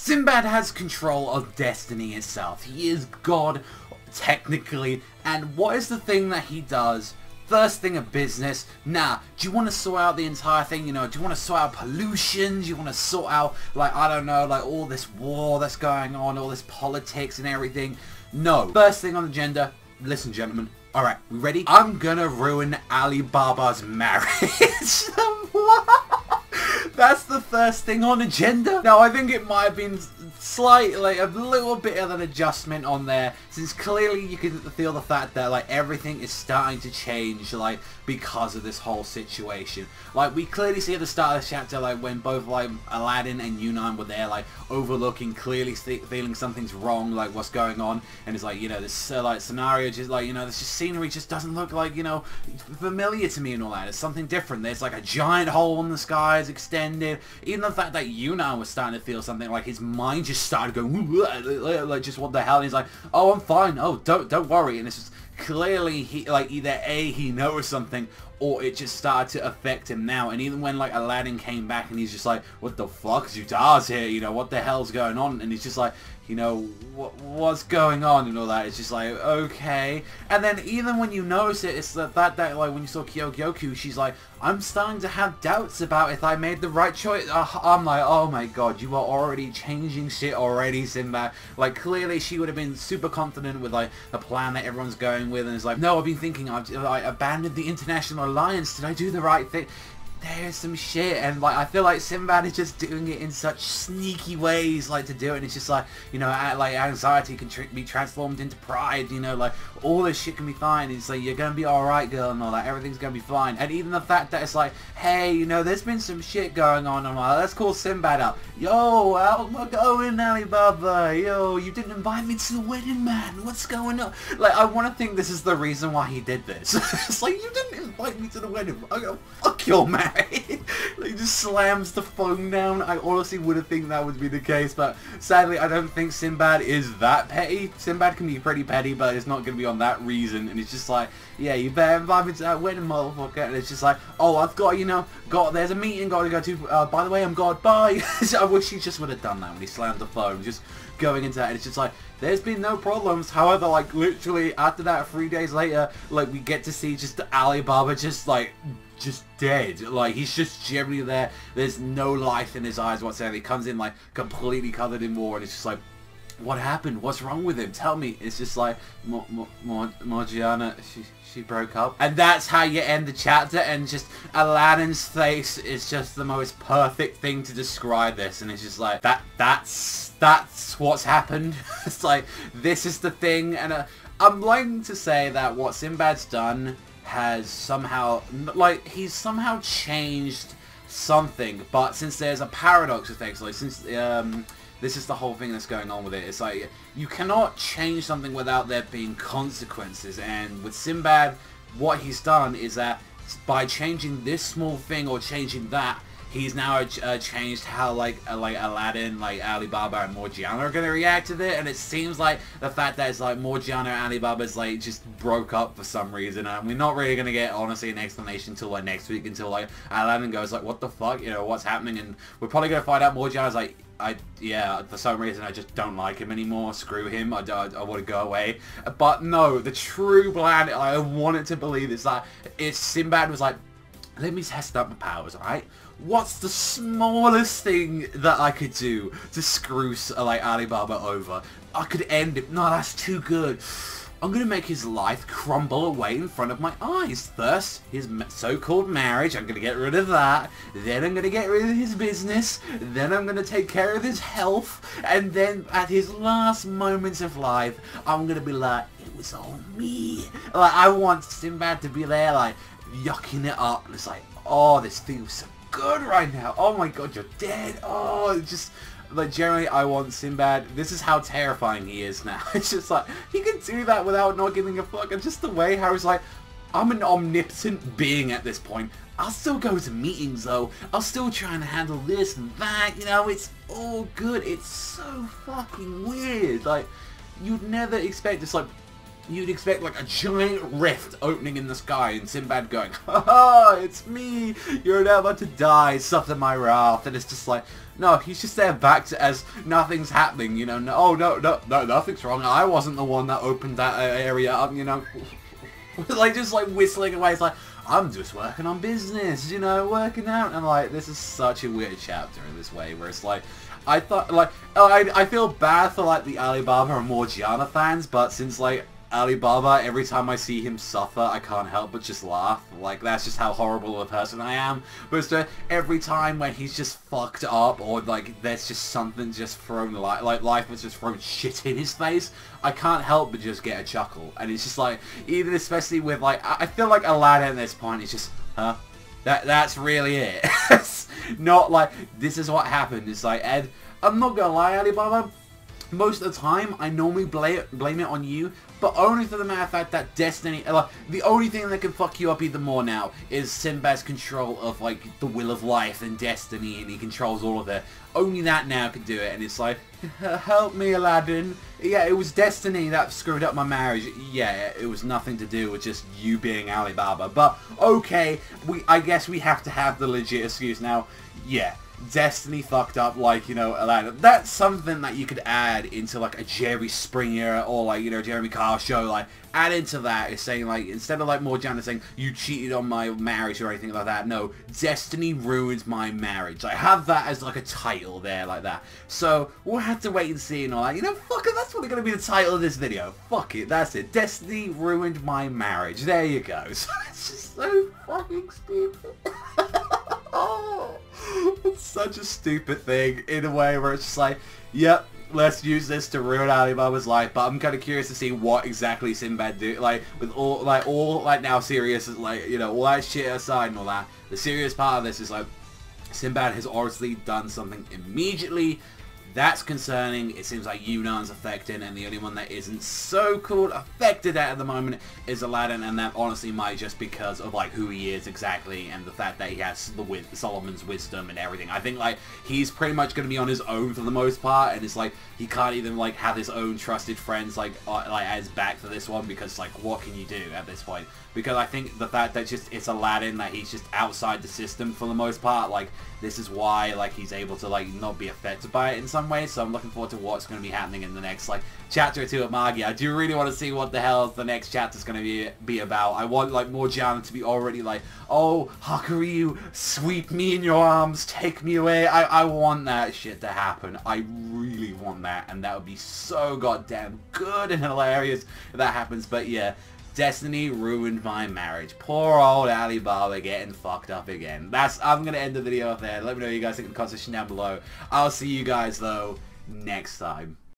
Sinbad has control of destiny itself. He is God, technically, and what is the thing that he does? First thing of business, nah, do you want to sort out the entire thing, you know, do you want to sort out pollution, do you want to sort out, like, I don't know, like, all this war that's going on, all this politics and everything? No. First thing on the agenda, listen gentlemen, alright, we ready? I'm gonna ruin Alibaba's marriage. What? That's the first thing on agenda. Now, I think it might have been slightly, a little bit of an adjustment on there, since clearly you can feel the fact that, like, everything is starting to change, like, because of this whole situation. Like, we clearly see at the start of the chapter, like, when both, like, Aladdin and Yunnan were there, like, overlooking, clearly feeling something's wrong, like, what's going on, and it's like, you know, this, like, scenario just, like, you know, this just scenery just doesn't look, like, you know, familiar to me and all that. It's something different. There's, like, a giant hole in the sky is extended. Even the fact that Yunnan was starting to feel something, like, his mind just started going, like, just what the hell, and he's like, oh, I'm fine, oh, don't worry, and it's just, clearly, he, like, either A, he knows something, or it just started to affect him now. And even when, like, Aladdin came back and he's just like, what the fuck, Zutar's here, you know, what the hell's going on? And he's just like, you know, what's going on and all that. It's just like, okay. And then even when you notice it, it's that like, when you saw Kyoku, she's like, I'm starting to have doubts about if I made the right choice. I'm like, oh my god, you are already changing shit already, Sinbad. Like, clearly she would have been super confident with, like, the plan that everyone's going with, and it's like, no, I've been thinking, I abandoned the International Alliance. Did I do the right thing? There's some shit, and, like, I feel like Sinbad is just doing it in such sneaky ways, like, to do it, and it's just like, you know, like, anxiety can be transformed into pride, you know, like, all this shit can be fine. It's like, you're gonna be alright, girl, and all that, everything's gonna be fine. And even the fact that it's like, hey, you know, there's been some shit going on, and let's call Sinbad up. Yo, how's it going, Alibaba? Yo, you didn't invite me to the wedding, man. What's going on? Like, I want to think this is the reason why he did this. It's like, you didn't invite me to the wedding. I go, fuck your man. He just slams the phone down. I honestly would have think that would be the case, but sadly I don't think Sinbad is that petty. Sinbad can be pretty petty, but it's not going to be on that reason. And it's just like, yeah, you better invite me to that wedding, motherfucker. And it's just like, oh, I've got, you know, there's a meeting got to go to. By the way, I'm God, bye. I wish he just would have done that when he slammed the phone. Just going into that, and it's just like, there's been no problems. However, like, literally after that, 3 days later, like, we get to see just Alibaba just dead. Like, he's just generally there. There's no life in his eyes whatsoever. He comes in, like, completely covered in war, and it's just like, what happened? What's wrong with him? Tell me. It's just like, Morgiana, she broke up. And that's how you end the chapter, and just Aladdin's face is just the most perfect thing to describe this, and it's just like, that's what's happened. It's like, this is the thing, and I'm liking to say that what Sinbad's done has somehow, like, he's somehow changed something, but since there's a paradox of things, like, since this is the whole thing that's going on with it, it's like, you cannot change something without there being consequences, and with Sinbad, what he's done is that by changing this small thing or changing that, he's now changed how, like Aladdin, like Alibaba and Morgiana are going to react to it, and it seems like the fact that it's like Morgiana and Alibaba's like just broke up for some reason, and we're not really going to get, honestly, an explanation until like next week, until like Aladdin goes like, what the fuck, you know, what's happening, and we're probably going to find out Morgiana's like, yeah, for some reason I just don't like him anymore, screw him, I want to go away. But no, the true plan, I wanted to believe, is that if Sinbad was like, let me test out my powers, alright? What's the smallest thing that I could do to screw, like, Alibaba over? I could end it. No, that's too good. I'm going to make his life crumble away in front of my eyes. First, his so-called marriage, I'm going to get rid of that. Then I'm going to get rid of his business. Then I'm going to take care of his health. And then at his last moments of life, I'm going to be like, it was all me. Like, I want Sinbad to be there, like, yucking it up. It's like, oh, this feels so good right now. Oh my god, you're dead. Oh, it's just, like, generally I want Sinbad. This is how terrifying he is now. It's just like, he can do that without not giving a fuck. And just the way how he's like, I'm an omnipotent being at this point. I'll still go to meetings though. I'll still try and handle this and that. You know, it's all good. It's so fucking weird. Like, you'd never expect this, like, you'd expect like a giant rift opening in the sky and Sinbad going, haha, it's me, you're now about to die, suffer my wrath, and it's just like, no, he's just there back to as nothing's happening, you know, no, nothing's wrong, I wasn't the one that opened that area up, you know, like just like whistling away, it's like, I'm just working on business, you know, working out, and like, this is such a weird chapter in this way, where it's like, I thought, like, I feel bad for like the Alibaba and Morgiana fans, but since like, Alibaba, every time I see him suffer, I can't help but just laugh. Like, that's just how horrible of a person I am. But every time when he's just fucked up, or like, there's just something just thrown, like life has just thrown shit in his face, I can't help but just get a chuckle. And it's just like, even especially with like, I feel like Aladdin at this point is just, huh? That's really it. It's not like, this is what happened. It's like, Ed, I'm not gonna lie, Alibaba, most of the time, I normally blame it on you, but only for the matter of fact that Destiny, like, the only thing that can fuck you up even more now is Sinbad's control of, like, the will of life and destiny, and he controls all of it. Only that now can do it, and it's like, help me, Aladdin. Yeah, it was destiny that screwed up my marriage. Yeah, it was nothing to do with just you being Alibaba, but okay, I guess we have to have the legit excuse now. Yeah. Destiny fucked up, like, you know, Aladdin. That's something that you could add into, like, a Jerry Springer or, like, you know, Jeremy Carr show. Like, add into that is saying, like, instead of, like, Morgiana saying, you cheated on my marriage or anything like that, no, Destiny ruined my marriage. Like, have that as, like, a title there, like that. So, we'll have to wait and see and all that. You know, fuck it, that's probably going to be the title of this video. Fuck it, that's it. Destiny ruined my marriage. There you go. So, it's just so fucking stupid. Oh, it's such a stupid thing in a way where it's just like, yep, let's use this to ruin Alibaba's life. But I'm kind of curious to see what exactly Sinbad do. Like, with all now serious, like, you know, all that shit aside and all that. The serious part of this is like, Sinbad has obviously done something immediately. That's concerning. It seems like Yunan's affected, and the only one that isn't so-called affected at the moment is Aladdin, and that honestly might just because of like who he is exactly, and the fact that he has the Solomon's wisdom and everything. I think like he's pretty much going to be on his own for the most part, and it's like he can't even like have his own trusted friends like at his back for this one, because like what can you do at this point? Because I think the fact that just it's Aladdin, that he's just outside the system for the most part, like this is why like he's able to like not be affected by it in some way. So I'm looking forward to what's going to be happening in the next like chapter or two of Magi. I do really want to see what the hell the next chapter is going to be about. I want like Morgiana to be already like, oh, Hakuryu, sweep me in your arms, take me away. I want that shit to happen. I really want that, and that would be so goddamn good and hilarious if that happens. But yeah, Destiny ruined my marriage. Poor old Alibaba getting fucked up again. I'm going to end the video off there. Let me know what you guys think in the comment section down below. I'll see you guys, though, next time.